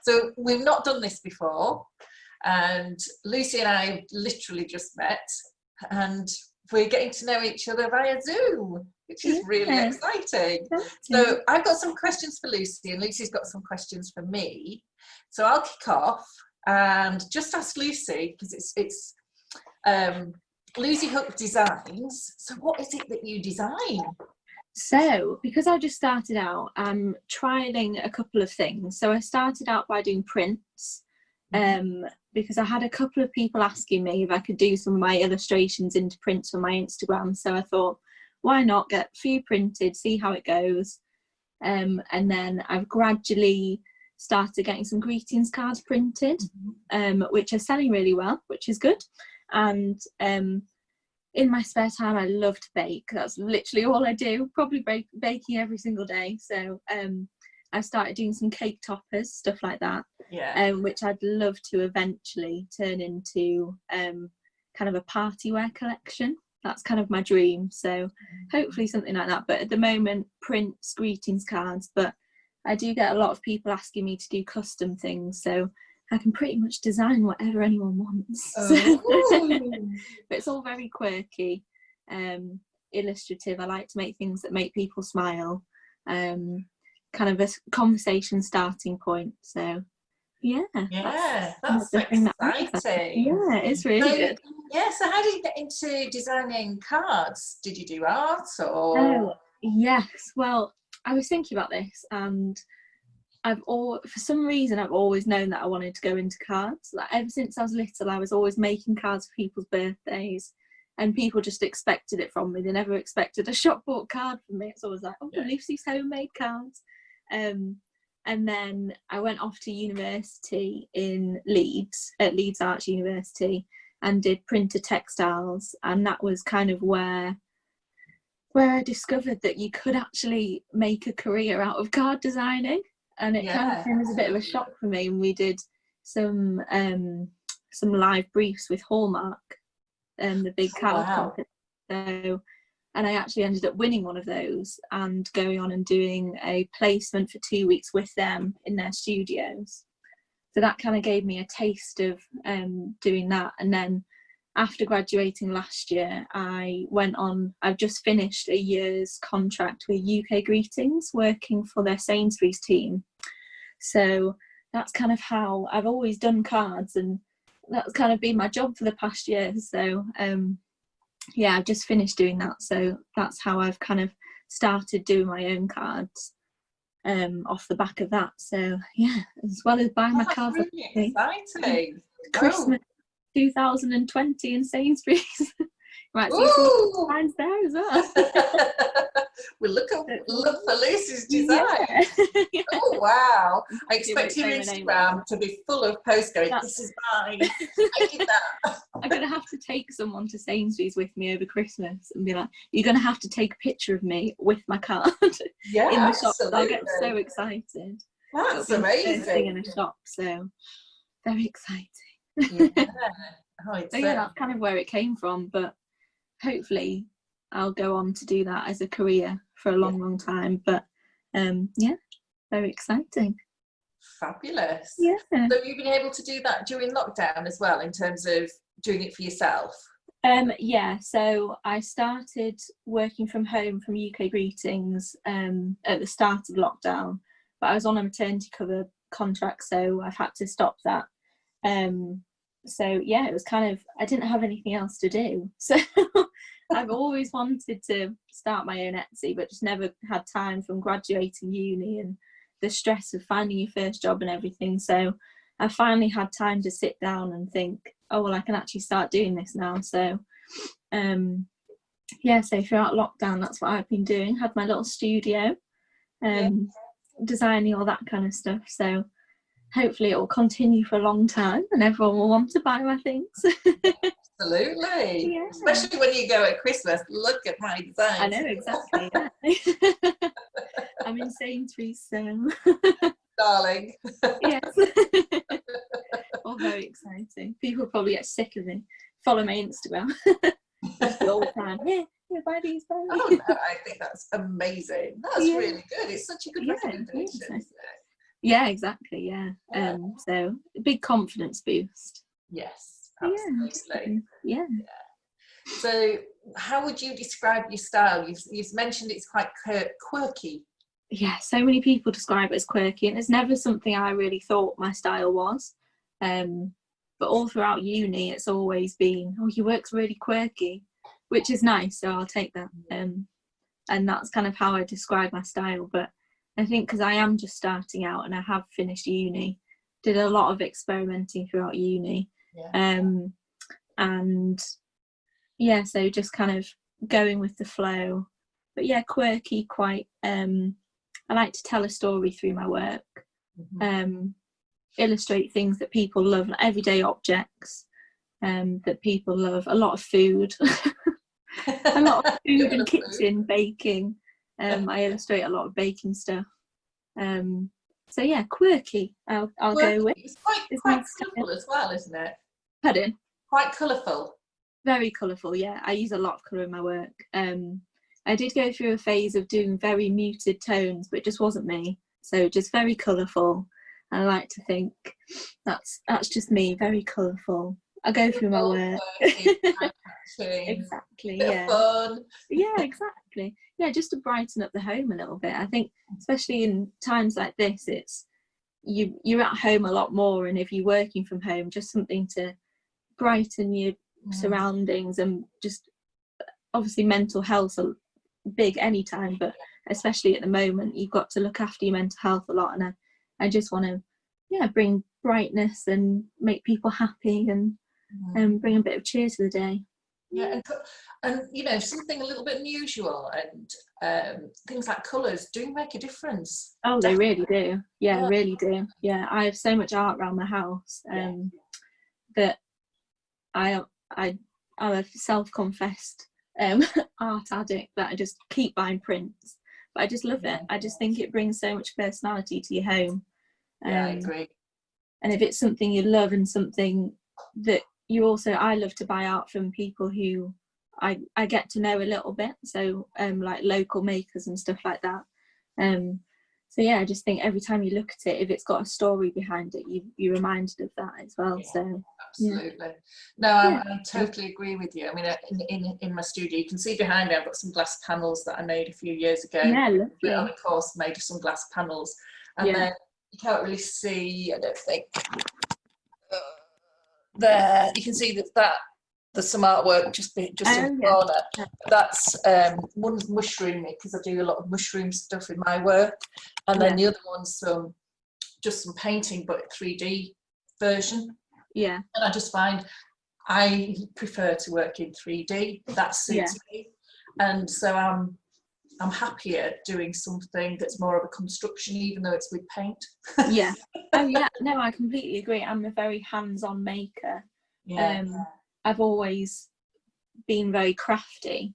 So we've not done this before, and Lucy and I literally just met, and we're getting to know each other via Zoom, which is really exciting. So I've got some questions for Lucy, and Lucy's got some questions for me. So I'll kick off and just ask Lucy, because it's Lucy Hook Designs. So what is it that you design? So because I just started out, I'm trialing a couple of things. So I started out by doing prints, because I had a couple of people asking me if I could do some of my illustrations into prints for my Instagram. So I thought, why not get a few printed, see how it goes. And then I've gradually started getting some greetings cards printed, which are selling really well, which is good. And in my spare time, I love to bake. That's literally all I do, probably baking every single day. So I've started doing some cake toppers, stuff like that, which I'd love to eventually turn into kind of a party wear collection. That's kind of my dream. So hopefully something like that. But at the moment, prints, greetings cards. But I do get a lot of people asking me to do custom things. So I can pretty much design whatever anyone wants. But it's all very quirky, illustrative. I like to make things that make people smile, kind of a conversation starting point. So that's exciting. It's really good. So how did you get into designing cards? Did you do art or? Oh yes, well I was thinking about this, and for some reason I've always known that I wanted to go into cards. Like ever since I was little, I was always making cards for people's birthdays, and people just expected it from me. They never expected a shop bought card from me. It's always like, oh, Lucy's homemade cards. And then I went off to university in Leeds, at Leeds Arts University, and did printer textiles, and that was kind of where I discovered that you could actually make a career out of card designing. And it kind of came as a bit of a shock for me. And we did some live briefs with Hallmark, the big card company. So, and I actually ended up winning one of those and going on and doing a placement for 2 weeks with them in their studios. So that kind of gave me a taste of doing that. And then after graduating last year, I've just finished a year's contract with UK Greetings, working for their Sainsbury's team. So that's kind of how I've always done cards, and that's kind of been my job for the past year. So I've just finished doing that. So that's how I've kind of started doing my own cards off the back of that. So as well as buying my cards. Really exciting. Christmas 2020 in Sainsbury's. Right, so mine's there as well. We'll look for Lucy's design. Oh wow! I expect your Instagram to be full of posts going, "This is mine. I did that." I'm gonna have to take someone to Sainsbury's with me over Christmas and be like, "You're gonna have to take a picture of me with my card in the shop." I'll get so excited. That's amazing. In a shop, so very exciting. So that's kind of where it came from, but hopefully I'll go on to do that as a career for a long time. But very exciting. Fabulous. So you've been able to do that during lockdown as well, in terms of doing it for yourself? So I started working from home from UK Greetings at the start of lockdown, but I was on a maternity cover contract, so I've had to stop that. It was kind of, I didn't have anything else to do, so I've always wanted to start my own Etsy, but just never had time from graduating uni and the stress of finding your first job and everything. So I finally had time to sit down and think, oh well, I can actually start doing this now. So so throughout lockdown, that's what I've been doing. Had my little studio, designing all that kind of stuff. So hopefully it will continue for a long time and everyone will want to buy my things. Absolutely. Especially when you go at Christmas, look at my designs. I know, exactly. I'm in Sainsbury's, so darling. Yes. All very exciting. People probably get sick of me. Follow my Instagram all the time. Buy these. Oh no, I think that's amazing. That's really good. It's such a good recommendation, isn't it? Yeah, exactly. Yeah. So a big confidence boost. Yes, Yeah, absolutely. yeah. So how would you describe your style? You've mentioned it's quite quirky. Yeah, so many people describe it as quirky, and it's never something I really thought my style was. But all throughout uni, it's always been, oh, your work's really quirky, which is nice, so I'll take that. And that's kind of how I describe my style. But I think because I am just starting out and I have finished uni, did a lot of experimenting throughout uni. And yeah, so just kind of going with the flow. But yeah, quirky, quite, I like to tell a story through my work, illustrate things that people love, like everyday objects that people love, a lot of food. A lot of food and kitchen baking. I illustrate a lot of baking stuff. So yeah, quirky. I'll go with. It's quite colourful as well, isn't it? Pardon? Quite colourful. Very colourful. Yeah, I use a lot of colour in my work. I did go through a phase of doing very muted tones, but it just wasn't me. So just very colourful. And I like to think that's just me. Very colourful. I go through my work. Exactly. Yeah. Fun. Yeah, exactly. Yeah, just to brighten up the home a little bit. I think, especially in times like this, it's you're at home a lot more, and if you're working from home, just something to brighten your surroundings, and just obviously mental health's big anytime, but especially at the moment, you've got to look after your mental health a lot, and I just want to bring brightness and make people happy and bring a bit of cheer to the day. Yeah, and you know, something a little bit unusual, and things like colours do make a difference. Oh, they really do. Yeah, really do. Yeah, I have so much art around my house that I'm a self-confessed art addict, that I just keep buying prints. But I just love it. I just think it brings so much personality to your home. Yeah, I agree. And if it's something you love and something that you also, I love to buy art from people who I get to know a little bit, so like local makers and stuff like that. So yeah, I just think every time you look at it, if it's got a story behind it, you're reminded of that as well. So absolutely. No, I totally agree with you. I mean, in my studio, you can see behind me, I've got some glass panels that I made a few years ago. Yeah, lovely. On a course made of some glass panels, and then you can't really see, I don't think. There you can see that there's some artwork just in the corner. That's one's mushroomy, because I do a lot of mushroom stuff in my work, and then the other one's just some painting, but 3D version. And I just find I prefer to work in 3D. That suits me, and so I'm happier doing something that's more of a construction, even though it's with paint. Yeah. Oh yeah, no, I completely agree. I'm a very hands-on maker. I've always been very crafty.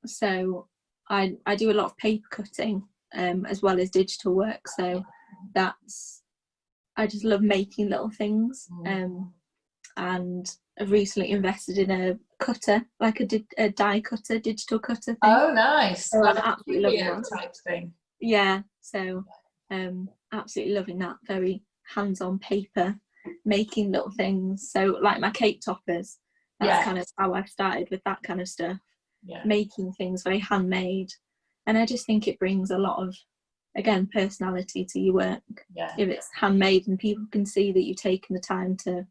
So I do a lot of paper cutting as well as digital work. So I just love making little things. And I've recently invested in a cutter, like a die cutter, digital cutter thing. Oh, nice. So I'm absolutely loving that type thing. Yeah, so absolutely loving that. Very hands-on paper, making little things. So like my cake toppers, that's kind of how I've started with that kind of stuff. Making things very handmade, and I just think it brings a lot of, again, personality to your work. If it's handmade and people can see that you've taken the time to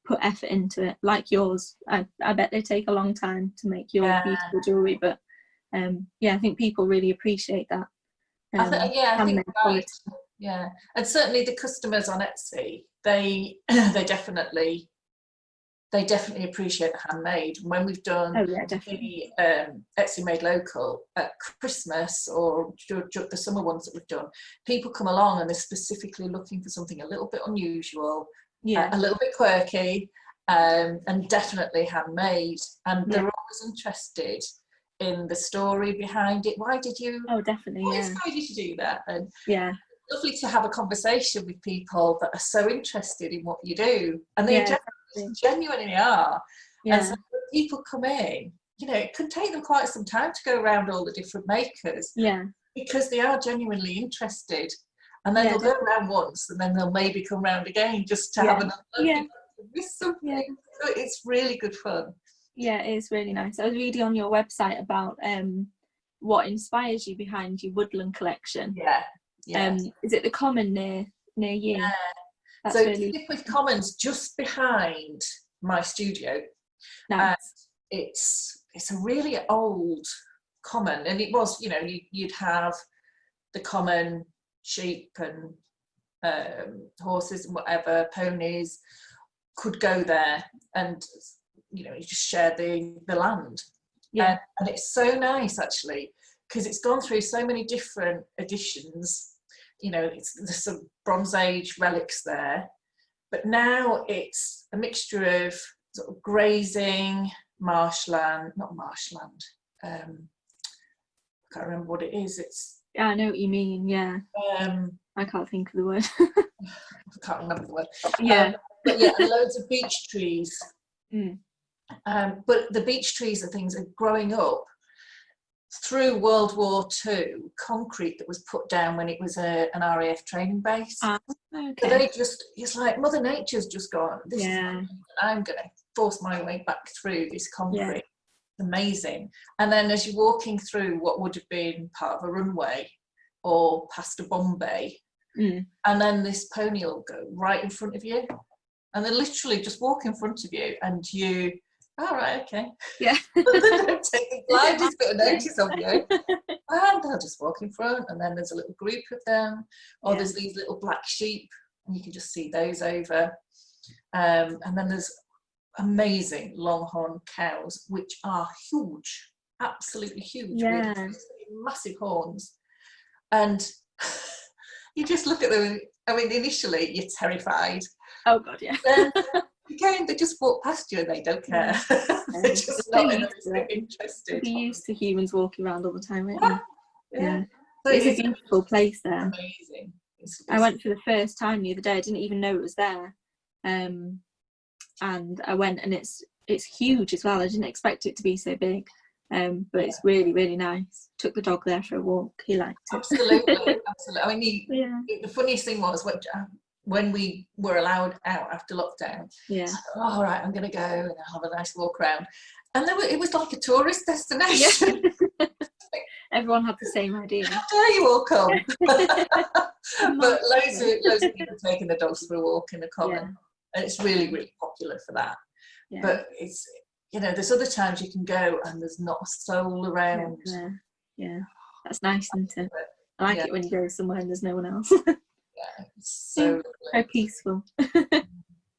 put effort into it, like yours. I bet they take a long time to make your beautiful jewellery, but I think people really appreciate that. I think right. Yeah, and certainly the customers on Etsy, they definitely appreciate the handmade. When we've done the Etsy Made Local at Christmas, or the summer ones that we've done, people come along and they're specifically looking for something a little bit unusual, a little bit quirky, and definitely handmade, and they're always interested in the story behind it. Why did you definitely what inspired you to do that? And lovely to have a conversation with people that are so interested in what you do, and they genuinely are. And so when people come in, you know, it could take them quite some time to go around all the different makers, because they are genuinely interested. And then they'll go around once, and then they'll maybe come round again just to have another look with something. Yeah. So it's really good fun. Yeah, it is really nice. I was reading on your website about what inspires you behind your woodland collection. Yeah. Is it the common near you? Yeah. That's So really Stickworth Commons, just behind my studio. nice. It's a really old common, and it was, you know, you'd have the common sheep and horses and whatever, ponies could go there, and you know, you just share the land. And it's so nice actually, because it's gone through so many different editions. You know, there's some Bronze Age relics there, but now it's a mixture of sort of grazing, marshland, not marshland, I can't remember what it is. It's I know what you mean. Yeah. I can't think of the word. I can't remember the word. But yeah, and loads of beech trees. But the beech trees and things are growing up through World War II, concrete that was put down when it was an RAF training base. Okay. So they just, it's like Mother Nature's just gone, I'm going to force my way back through this concrete. Amazing. And then as you're walking through what would have been part of a runway or past a bomb bay, and then this pony will go right in front of you, and they literally just walk in front of you, and you, all right, okay. Yeah. They don't take the slightest bit of notice of you. And they'll just walk in front, and then there's a little group of them, or there's these little black sheep, and you can just see those over. And then there's amazing longhorn cows, which are huge, absolutely huge, with massive horns. And you just look at them, I mean, initially you're terrified. Oh God, yeah. Then again, they just walk past you and they don't care. They're just not interested. You're used to humans walking around all the time, aren't you? Yeah. So it's a beautiful place there. Amazing. I went for the first time the other day. I didn't even know it was there. And I went, and it's huge as well. I didn't expect it to be so big. But it's really, really nice. Took the dog there for a walk. He liked it. Absolutely. I mean, the funniest thing was when we were allowed out after lockdown. Yeah. All right, I'm going to go and have a nice walk around. And it was like a tourist destination. Yeah. Everyone had the same idea. How dare you all come? But loads of people taking the dogs for a walk in the common, and it's really, really popular for that. Yeah. But it's, you know, there's other times you can go and there's not a soul around. Yeah, that's nice, isn't it? I like it when you go somewhere and there's no one else. It's so peaceful.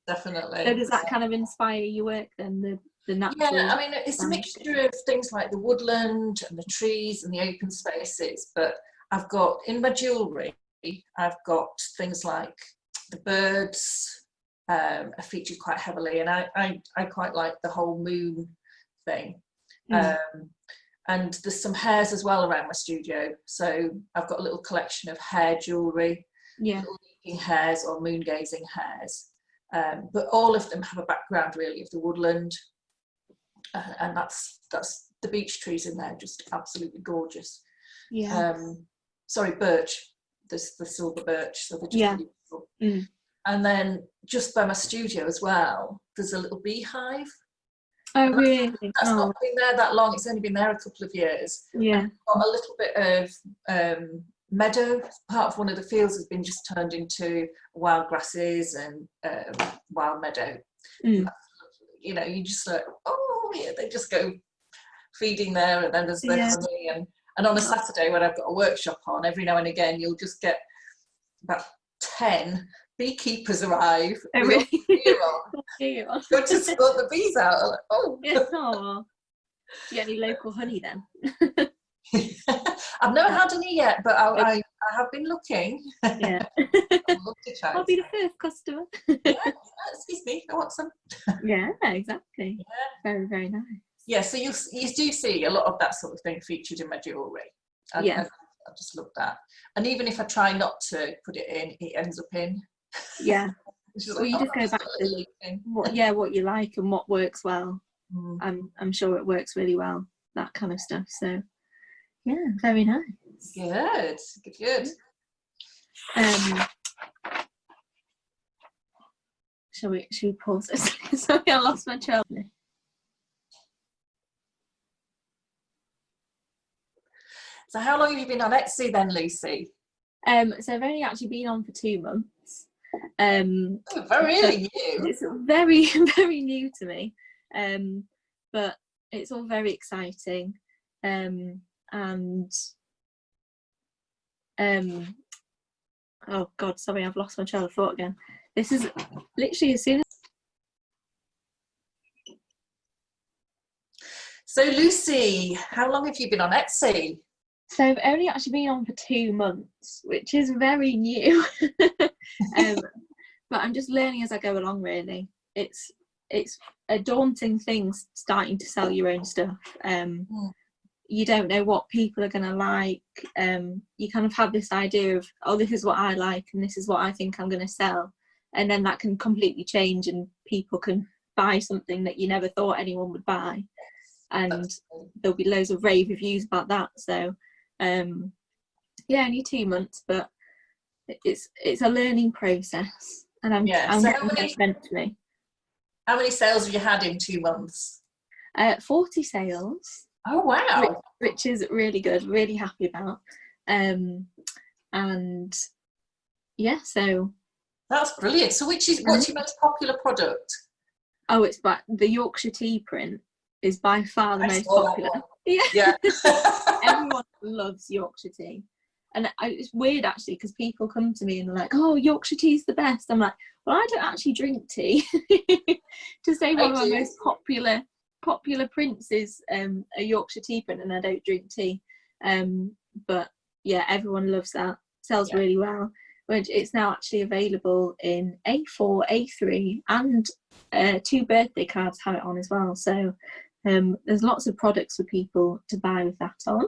Definitely. So does that kind of inspire your work then, the natural? Yeah, I mean, it's a mixture of things like the woodland and the trees and the open spaces, but I've got, in my jewellery, I've got things like the birds are featured quite heavily, and I quite like the whole moon thing. And there's some hares as well around my studio, so I've got a little collection of hair jewellery, little leaping hares or moon gazing hares, but all of them have a background really of the woodland, and that's the beech trees in there, just absolutely gorgeous. Sorry, birch, there's the silver birch, so they're just beautiful. And then just by my studio as well, there's a little beehive. Oh, really? That's not been there that long. It's only been there a couple of years. Yeah. And got a little bit of meadow. Part of one of the fields has been just turned into wild grasses and wild meadow. You know, you just like, oh yeah, they just go feeding there, and then there's the honey. And on a Saturday when I've got a workshop on, every now and again you'll just get about 10 beekeepers arrive. Oh, really? Go to sort the bees out. Like, oh. Do you get any local honey then? I've never had any yet, but I have been looking. Yeah. I'd love to try. I'll be the first customer. Excuse me, I want some. Yeah, exactly. Very, very nice. Yeah, so you do see a lot of that sort of thing featured in my jewellery. I just love that. And even if I try not to put it in, it ends up in. Yeah. Well, you just go back to what you like and what works well. I'm sure it works really well, that kind of stuff. So yeah, very nice. Good, good. Shall we pause this? Sorry, I lost my trail. So how long have you been on Etsy then, Lucy? So I've only actually been on for 2 months. Really new. It's very, very new to me. But it's all very exciting. Oh God, sorry, I've lost my trail of thought again. This is literally as soon as. So Lucy, how long have you been on Etsy? So I've only actually been on for 2 months, which is very new. But I'm just learning as I go along, really. It's a daunting thing starting to sell your own stuff. You don't know what people are going to like. You kind of have this idea of, oh, this is what I like and this is what I think I'm going to sell. And then that can completely change and people can buy something that you never thought anyone would buy. And there'll be loads of rave reviews about that. So, only 2 months, but it's a learning process. And I'm so getting eventually. How many sales have you had in 2 months? 40 sales. Oh wow! Which is really good. Really happy about. So that's brilliant. So what's your most popular product? Oh, it's the Yorkshire tea print is by far the most popular. Yeah. Everyone loves Yorkshire tea. And it's weird actually because people come to me and they're like, oh, Yorkshire tea's the best. I'm like, well, I don't actually drink tea. To say one of my most popular prints is a Yorkshire tea print, and I don't drink tea. But yeah, everyone loves that. Sells really well. Which it's now actually available in A4, A3, and 2 birthday cards have it on as well. So there's lots of products for people to buy with that on,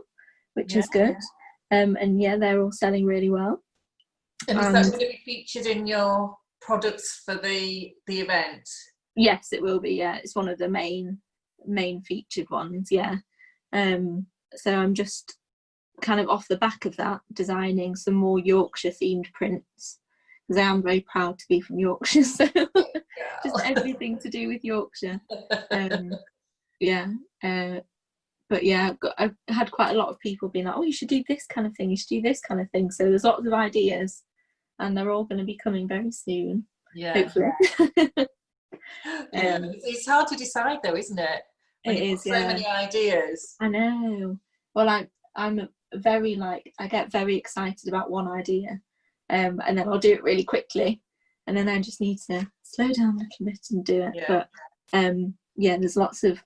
which is good. They're all selling really well. And is that going to be featured in your products for the event? Yes, it will be. Yeah, it's one of the main featured ones. Yeah. So I'm just kind of off the back of that designing some more Yorkshire themed prints because I am very proud to be from Yorkshire. So just everything to do with Yorkshire. But yeah, I've had quite a lot of people being like, oh, you should do this kind of thing, you should do this kind of thing. So there's lots of ideas and they're all going to be coming very soon. Hopefully. It's hard to decide though, isn't it? When it is, so many ideas. I know. Well, I'm very I get very excited about one idea and then I'll do it really quickly and then I just need to slow down a little bit and do it. But there's lots of,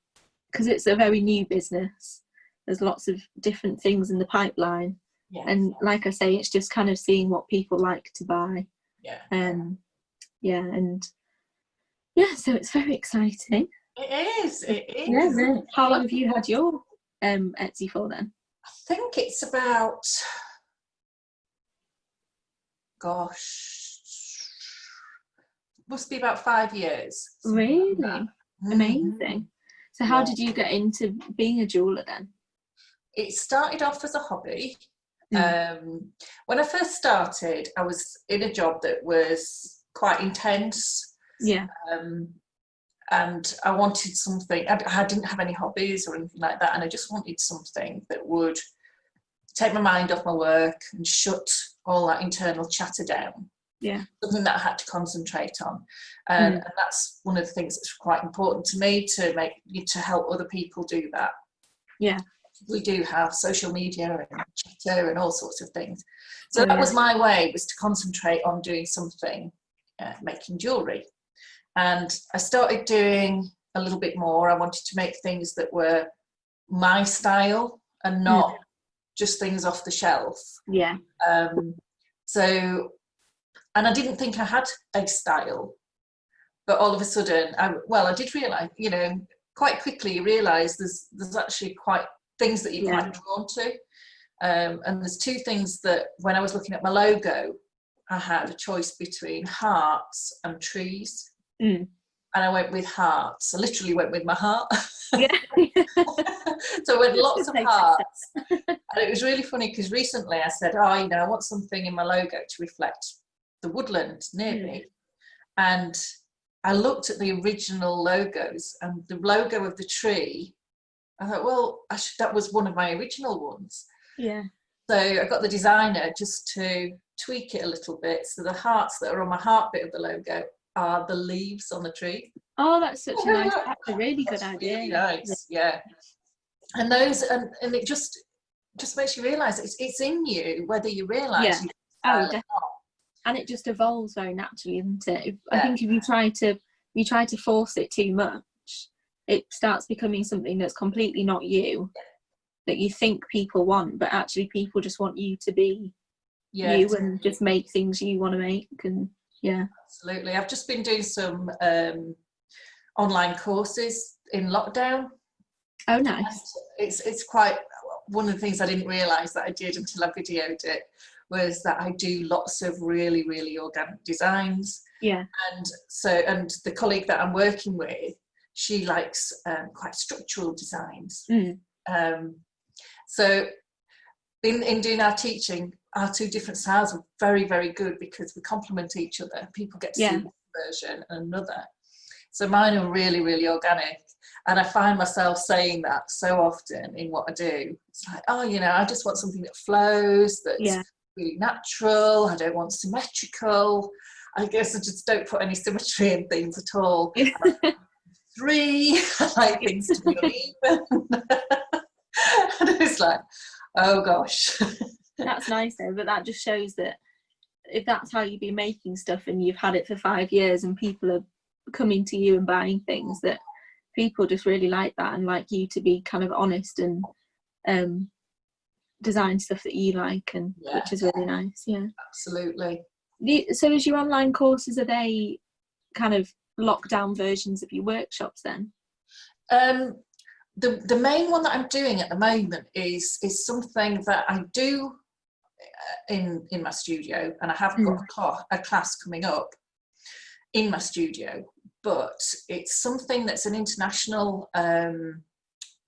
because it's a very new business, there's lots of different things in the pipeline. And like I say, it's just kind of seeing what people like to buy. So it's very exciting. It is. How long have you had your Etsy for then? I think it's about, must be about 5 years. Really? Amazing. So how did you get into being a jeweller then? It started off as a hobby. When I first started, I was in a job that was quite intense. And I wanted something, I didn't have any hobbies or anything like that, and I just wanted something that would take my mind off my work and shut all that internal chatter down. Something that I had to concentrate on. And that's one of the things that's quite important to me, to help other people do that. We do have social media and chatter and all sorts of things. So that was my way, was to concentrate on doing something, making jewellery. And I started doing a little bit more. I wanted to make things that were my style and not just things off the shelf. And I didn't think I had a style, but all of a sudden, I did realise, quite quickly you realise there's actually quite things that you're quite drawn to. And there's 2 things that when I was looking at my logo, I had a choice between hearts and trees. and I went with hearts. I literally went with my heart. Yeah. So I went lots of hearts. And it was really funny because recently I said, oh, you know, I want something in my logo to reflect the woodland near me. And I looked at the original logos, and the logo of the tree, I thought, well, that was one of my original ones. Yeah. So I got the designer just to tweak it a little bit. So the hearts that are on my heart bit of the logo are the leaves on the tree. Oh, that's such a nice, that's a really good idea. Really nice, yeah. And those, and it just makes you realise it's in you, whether you realise. Yeah. Oh, definitely. And it just evolves very naturally, isn't it? I think if you try to force it too much, it starts becoming something that's completely not you, that you think people want, but actually people just want you to be you and just make things you want to make. And absolutely. I've just been doing some online courses in lockdown. Oh, nice. And it's quite, one of the things I didn't realise that I did until I videoed it was that I do lots of really, really organic designs. Yeah. And the colleague that I'm working with, she likes quite structural designs. So in doing our teaching, our two different styles are very, very good because we complement each other. People get to see one version and another. So mine are really, really organic. And I find myself saying that so often in what I do. It's like, oh, you know, I just want something that flows, that's really natural. I don't want symmetrical. I guess I just don't put any symmetry in things at all. Three, I like things to be uneven. And it's like, oh gosh. That's nice though, but that just shows that if that's how you've been making stuff and you've had it for 5 years and people are coming to you and buying things, that people just really like that and like you to be kind of honest and design stuff that you like, and which is really nice. Yeah, absolutely. So is your online courses, are they kind of lockdown versions of your workshops then? The main one that I'm doing at the moment is something that I do in my studio, and I have got a class coming up in my studio, but it's something that's an international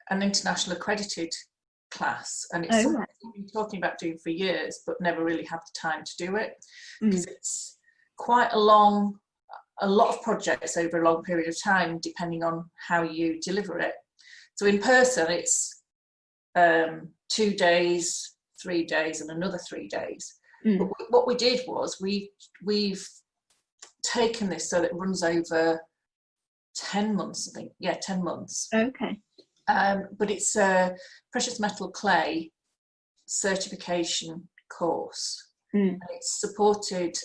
accredited class, and it's something I've been talking about doing for years but never really had the time to do it because it's quite a lot of projects over a long period of time depending on how you deliver it. So in person it's 2 days, 3 days and another 3 days. But what we did was we've taken this so that it runs over 10 months, I think. 10 months. Okay. But it's a precious metal clay certification course. And it's supported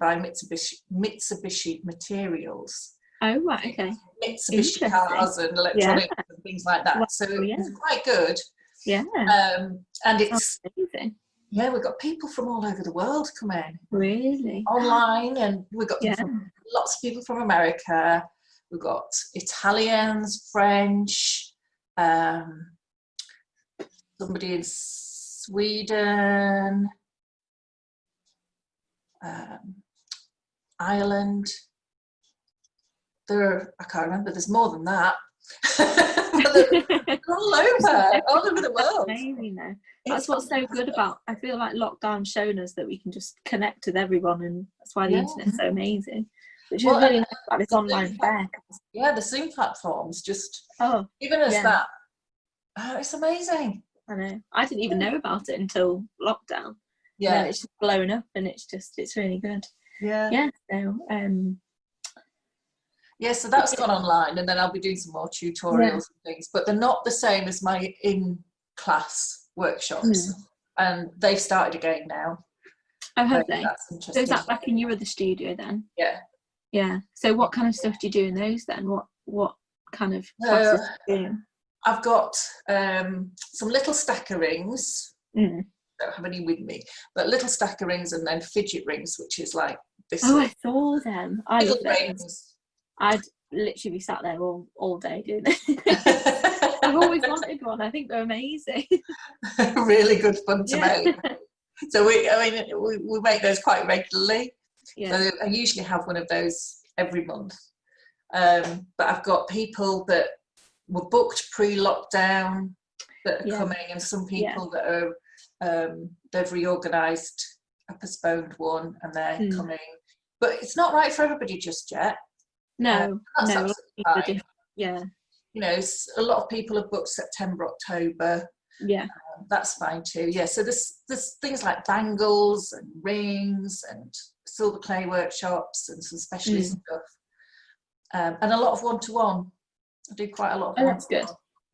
by Mitsubishi Materials. Oh, right, okay. Mitsubishi cars and electronics and things like that. Wow, so it's quite good. Yeah. And it's amazing. Yeah, we've got people from all over the world come in. Really? Online, and we've got lots of people from America. We've got Italians, French, somebody in Sweden, Ireland. I can't remember, there's more than that. They're all over the world. Amazing, though. That's what's so good about, I feel like lockdown's shown us that we can just connect with everyone, and that's why the internet's so amazing. Which is really nice about this online fair. Yeah, the Zoom platforms just given us that. Oh, it's amazing. I know. I didn't even know about it until lockdown. Yeah. And it's just blown up, and it's really good. Yeah. Yeah. So so that's gone online, and then I'll be doing some more tutorials and things, but they're not the same as my in-class workshops, and they've started again now. Oh, have they? So is that back in your other studio then? Yeah. Yeah. So what kind of stuff do you do in those then? What kind of classes do you do? I've got some little stacker rings. I don't have any with me, but little stacker rings, and then fidget rings, which is like this. Oh, I saw them. I love those. I'd literally be sat there all day doing it. I've always wanted one. I think they're amazing. Really good fun to make. So we make those quite regularly. Yeah. So I usually have one of those every month. But I've got people that were booked pre-lockdown that are coming, and some people that are they've reorganised a postponed one and they're coming. But it's not right for everybody just yet. No, that's no, absolutely fine. Yeah. You know, a lot of people have booked September, October. Yeah. That's fine too. Yeah, so there's things like bangles and rings and silver clay workshops and some specialist stuff. And a lot of one-to-one. I do quite a lot of one-to-one. That's good.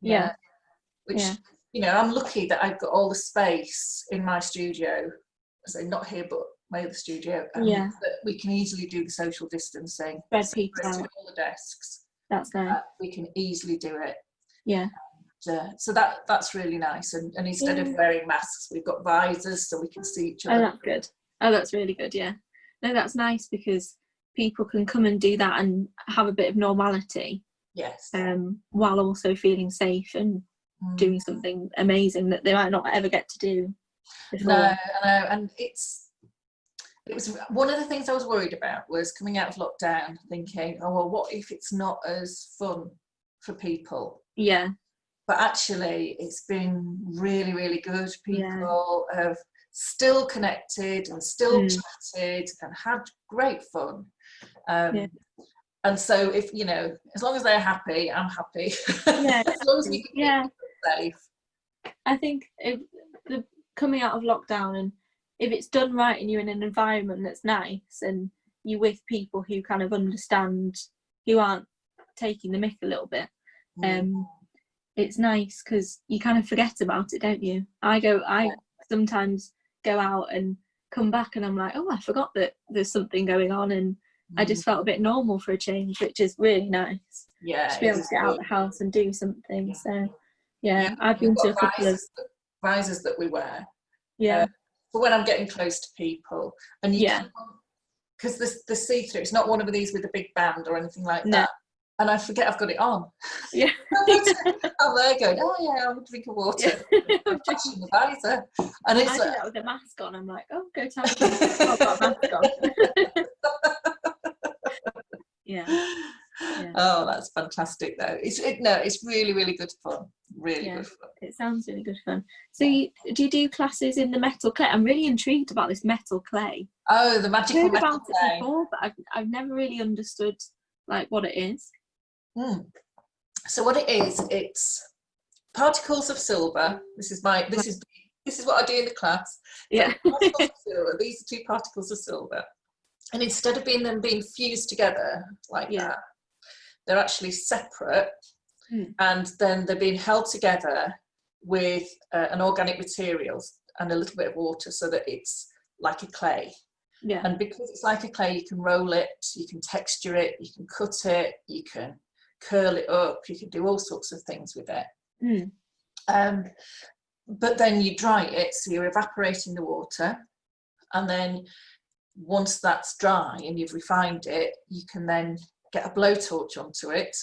Yeah. Which, you know, I'm lucky that I've got all the space in my studio. So not here, but my other studio. That we can easily do the social distancing. Spread people out. All the desks. That's nice. We can easily do it. Yeah. So that's really nice. And instead of wearing masks, we've got visors so we can see each other. Oh, that's good. Oh, that's really good. Yeah. No, that's nice because people can come and do that and have a bit of normality. Yes. While also feeling safe and doing something amazing that they might not ever get to do before. No, and it was one of the things I was worried about was coming out of lockdown thinking, oh well, what if it's not as fun for people? Yeah. But actually it's been really, really good. People have still connected and still chatted and had great fun. And so if, you know, as long as they're happy, I'm happy. Yeah. As long as we can keep them safe. I think if the coming out of lockdown, and if it's done right and you're in an environment that's nice and you're with people who kind of understand, who aren't taking the mick a little bit, it's nice because you kind of forget about it, don't you? I sometimes go out and come back and I'm like, oh, I forgot that there's something going on, and I just felt a bit normal for a change, which is really nice. Yeah, to be able to get out of the house and do something. So I've been to a couple of visors that we wear. Yeah. For when I'm getting close to people, and because the see-through, it's not one of these with a big band or anything like that. And I forget I've got it on. Yeah. I'm there going, oh yeah, I'm drinking water. I'm flashing the visor. And it's I do that with a mask on. I'm like, oh, go time. I've got a mask on. Yeah. Oh, that's fantastic though. It's really, really good fun. Really good fun. It sounds really good fun. So do you do classes in the metal clay? I'm really intrigued about this metal clay. Oh, the magical I've heard metal about clay. it before, but I've never really understood like what it is. So what it is, it's particles of silver. This is what I do in the class. Yeah. So particles of silver. These are 2 particles of silver, and instead of them being fused together like that, they're actually separate, and then they're being held together with an organic materials and a little bit of water, so that it's like a clay. Yeah. And because it's like a clay, you can roll it, you can texture it, you can cut it, you can curl it up, you can do all sorts of things with it. But then you dry it, so you're evaporating the water, and then once that's dry and you've refined it, you can then get a blowtorch onto it,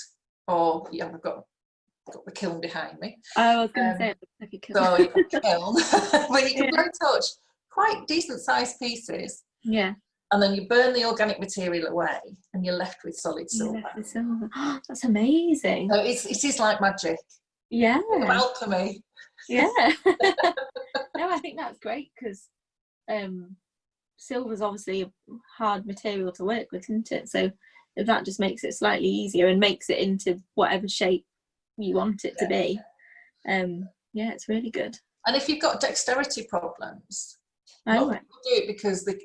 or I've got the kiln behind me. I was going to say it looks like a kiln. So you can kiln, but you can blowtorch quite decent sized pieces. Yeah. And then you burn the organic material away, and you're left with solid silver. Oh, that's amazing. So it is like magic. Yeah. Alchemy. Yeah. No, I think that's great because silver's obviously a hard material to work with, isn't it? So if that just makes it slightly easier and makes it into whatever shape you want it to be, it's really good. And if you've got dexterity problems, a lot of people do it because they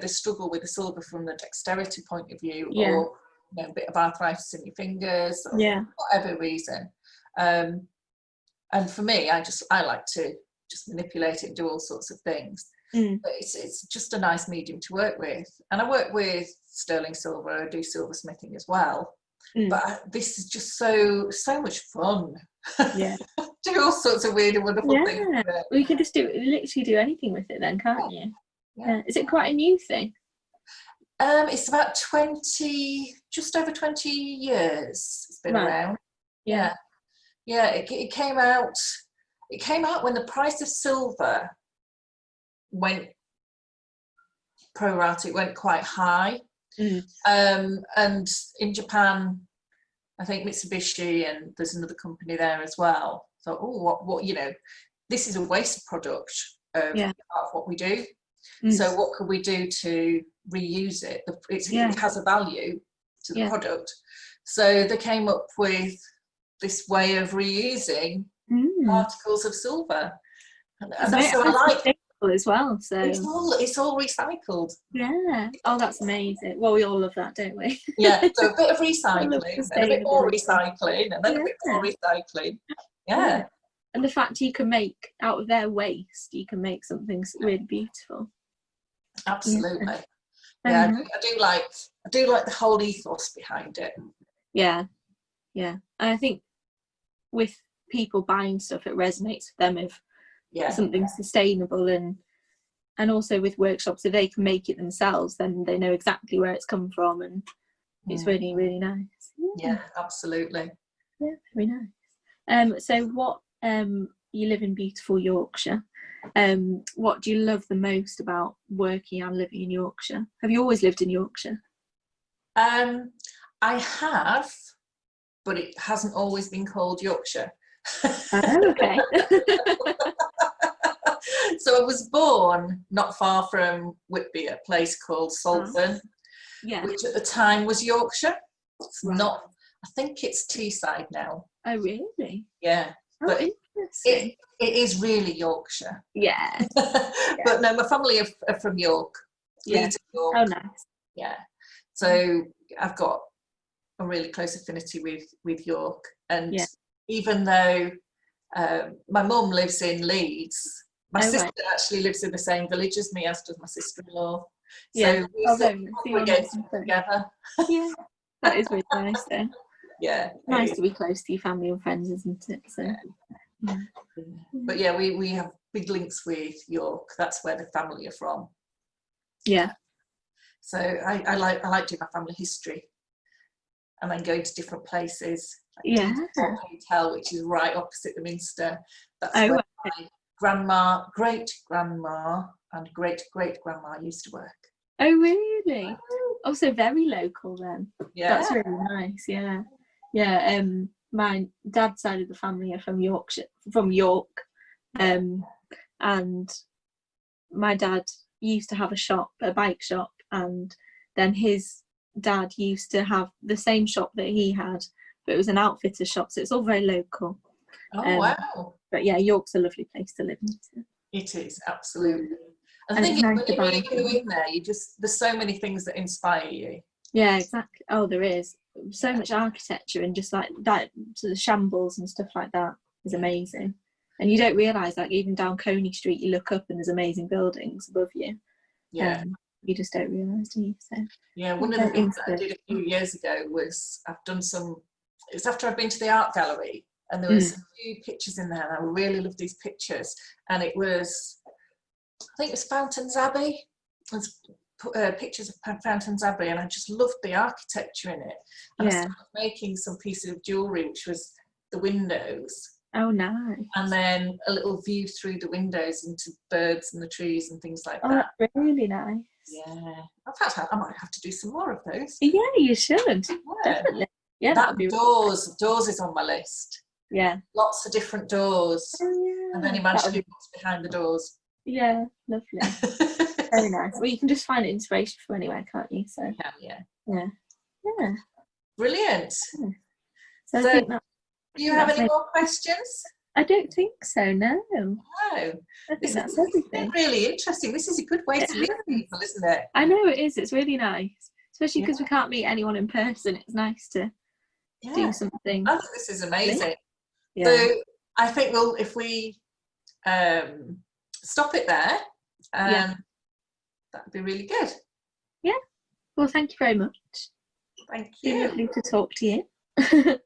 struggle with the silver from the dexterity point of view, or a bit of arthritis in your fingers, or whatever reason. And for me, I like to just manipulate it and do all sorts of things. But it's just a nice medium to work with. And I work with sterling silver. I do silversmithing as well. But this is just so much fun. Yeah. Do all sorts of weird and wonderful things with it. Well, you can just literally do anything with it then, can't you? Yeah. Is it quite a new thing? It's about just over 20 years it's been around. Yeah. It came out when the price of silver went pro rata, it went quite high. And in Japan I think Mitsubishi, and there's another company there as well. So, what this is a waste product of what we do. So what can we do to reuse it? It has a value to the product. So they came up with this way of reusing particles of silver. And that's so I like as well. So it's all recycled. Yeah. Oh, that's amazing. Well, we all love that, don't we? Yeah. So a bit of recycling, and a bit more recycling, and then a bit more recycling. Yeah. And the fact you can make out of their waste, you can make something really beautiful. Absolutely. Yeah, I do like the whole ethos behind it. Yeah. And I think with people buying stuff, it resonates with them if something sustainable, and also with workshops, if they can make it themselves, then they know exactly where it's come from, and it's really, really nice. Yeah, absolutely. Yeah, very nice. So what you live in beautiful Yorkshire. What do you love the most about working and living in Yorkshire? Have you always lived in Yorkshire? I have, but it hasn't always been called Yorkshire. Oh, okay. So I was born not far from Whitby, a place called Saltburn, which at the time was Yorkshire. It's not, I think it's Teesside now. Oh, really? Yeah. But it is really Yorkshire. Yeah. But no, my family are from York. Leeds, York. Oh, nice. Yeah. So I've got a really close affinity with York. And even though my mum lives in Leeds, my sister actually lives in the same village as me, as does my sister-in-law. So we're getting together. Yeah, that is really nice then. Yeah. Nice to be close to your family and friends, isn't it? So. Yeah. But yeah, we have big links with York. That's where the family are from. Yeah. So I like doing my family history, and then going to different places. Like Hotel, which is right opposite the Minster. That's where my grandma, great grandma, and great great grandma used to work. Oh, really? Also very local then. Yeah. That's really nice. Yeah. Yeah. My dad's side of the family are from Yorkshire, from York, and my dad used to have a bike shop, and then his dad used to have the same shop that he had, but it was an outfitter shop, so it's all very local. Oh, wow. But yeah, York's a lovely place to live in. It is, absolutely. I think when you really go in there, there's so many things that inspire you. Yeah, exactly. Oh, there is so much architecture, and just like that, the shambles and stuff like that is amazing. And you don't realise, like, even down Coney Street, you look up and there's amazing buildings above you. Yeah. You just don't realise, do you? So, yeah, one of the things that I did a few years ago was it's after I'd been to the art gallery, and there was a few pictures in there, and I really loved these pictures. And it was, I think it was Fountains Abbey. It was pictures of Fountains Abbey, and I just loved the architecture in it. And I started making some pieces of jewellery, which was the windows. Oh, nice. And then a little view through the windows into birds and the trees and things like that. Oh, that's really nice. Yeah. In fact, I might have to do some more of those. Yeah, you should. Definitely. Yeah, that doors is on my list. Yeah. Lots of different doors. Oh, yeah. And then imagining what's behind the doors. Yeah, lovely. Very nice. Well, you can just find inspiration from anywhere, can't you? So yeah. Brilliant. So I think do you have any more questions? I don't think so, no. No. I think that's everything. Really interesting. This is a good way to meet people, isn't it? I know it is. It's really nice. Especially because we can't meet anyone in person. It's nice to do something. I think this is amazing. Yeah. So I think if we stop it there, that would be really good. Yeah. Well, thank you very much. Thank you. It's lovely to talk to you.